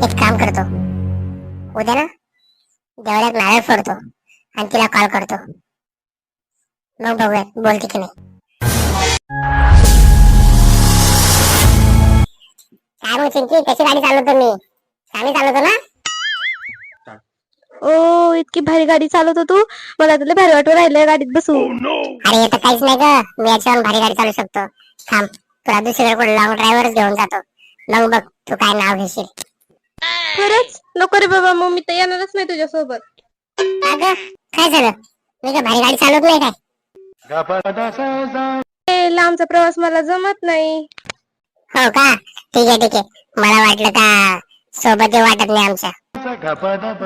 एक काम करतो, उद्या ना देवळात नारळ फोडतो आणि तिला कॉल करतो. मग बघूया बोलते की नाही. काय मग चिंकी, कशी गाडी चालवतो मी? चांगली चालवतो ना? ओ इतकी भारी गाडी चालवतो तू. मला तुला भारी वाटू राहिलंय गाडीत बसून. अरे हे तर काहीच नाही ग, मी याच्यावर भारी गाडी चालवू शकतो. थांब, तुला दुसरीकडे कुठे लॉंग ड्रायव्हरच घेऊन जातो. मग बघ तू काय नाव घेशील. खरंच नको रे बाबा, मग मी तर येणारच नाही तुझ्या सोबत. अगं काय झालं, मी काय भारी गाडी चालवत नाही काय? लांबचा प्रवास मला जमत नाही. हो का, ठीक आहे ठीक आहे. मला वाटलं का सोबत येऊ वाटत नाही आमच्या.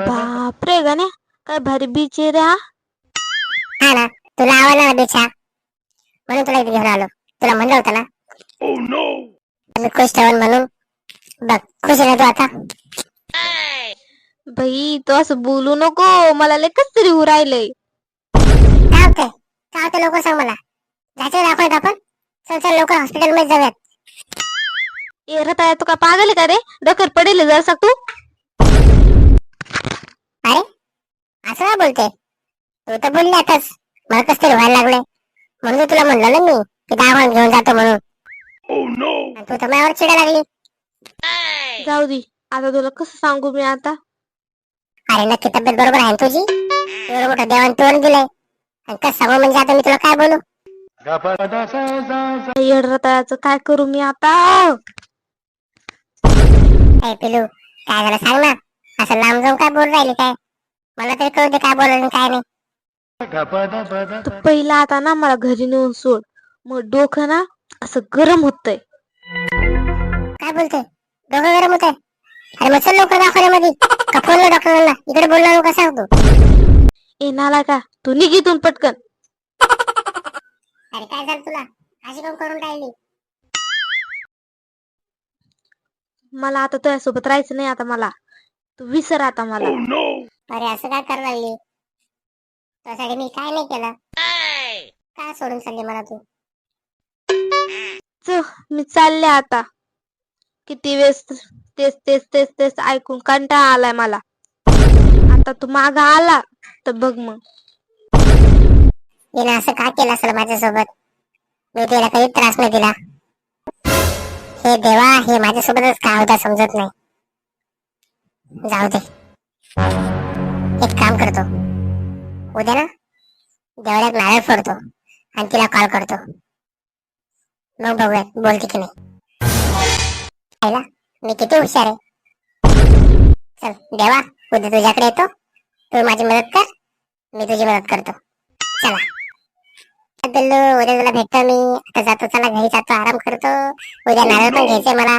बापरे गाण्या, काय भारी बीच आहे रे हा. हा ना, तुला आवडला ना बेछा, म्हणून तुला इथे घेऊन आलो. तुला म्हणलं होतं ना मी खुश ठेवून म्हणून. बघ खुश आहे ना तू आता? बाई तू असं बोलू नको, मला लय कस तरी होऊ राहिलंय. काय होतंय, काय होतं लवकर सांग मला. जायचं दाखवत आपण. चल चल लवकर हॉस्पिटल मध्ये जाऊयात. ए रताळ्या, तू का पागल आहे का रे? डोक्यावर पडेल जरा तू. अरे असं काय बोलते तू? तर बोलली आताच मला कसं तरी व्हायला लागलंय, म्हणून तुला म्हणलं ना मी की दवाखान्यात घेऊन जातो म्हणून. आणि तू तर माझ्यावर चिडा लागली. जाऊ दे, आता तुला कसं सांगू मी आता. अरे नक्की तब्येत बरोबर आहे ना तुझी? एवढं मोठं देवान तोंड दिलंय आणि कसं सांगू म्हणजे आता मी तुला काय बोलू? येड रताळ्याचं काय करू मी आता. ए पिलू, काय झालं सांग ना. असं लांब जाऊन काय बोल राहिली काय? मला तरी कळू दे काय बोलायला काय नाही. तू पहिला आता ना मला घरी नेऊन सोड, मग डोकं ना असं गरम होतंय. काय बोलते, डोकं गरम होतंय? अरे मग चल लवकर दवाखान्यामध्ये. का फोनला डॉक्टरांना इकडे बोलला नको सांगतो. ए नाला का, तू निघ इथून पटकन. अरे काय झालं तुला, अशी कोण करून राहिली? मला आता तुझ्यासोबत राहायचं नाही आता मला. तू विसर आता मला. अरे असं काय करायला लागली? त्यासाठी मी काय नाही केलं. काय सोडून चालली मला तू? मी चालले आता. किती वेळेस तेच तेच तेच तेच ऐकून कंटाळा आलाय मला. आता तू माग आला तर बघ मग. हिने असं का केलं असेल माझ्यासोबत? मी तिला काही त्रास नाही दिला. हे देवा, हे माझ्यासोबतच काय होता समजत नाही. जाऊ दे, एक काम करतो, उद्या ना देवळात नारळ फोडतो आणि तिला कॉल करतो. मग बघूया बोलते की नाही. पाहिला मी किती हुशार आहे. चल देवा, उद्या तुझ्याकडे येतो. तू माझी मदत कर, मी तुझी मदत करतो. चला पिल्लू, उद्या तुला भेटतो मी. आता जातो, चला घरी जातो, आराम करतो. उद्या नारळ पण घ्यायचंय मला.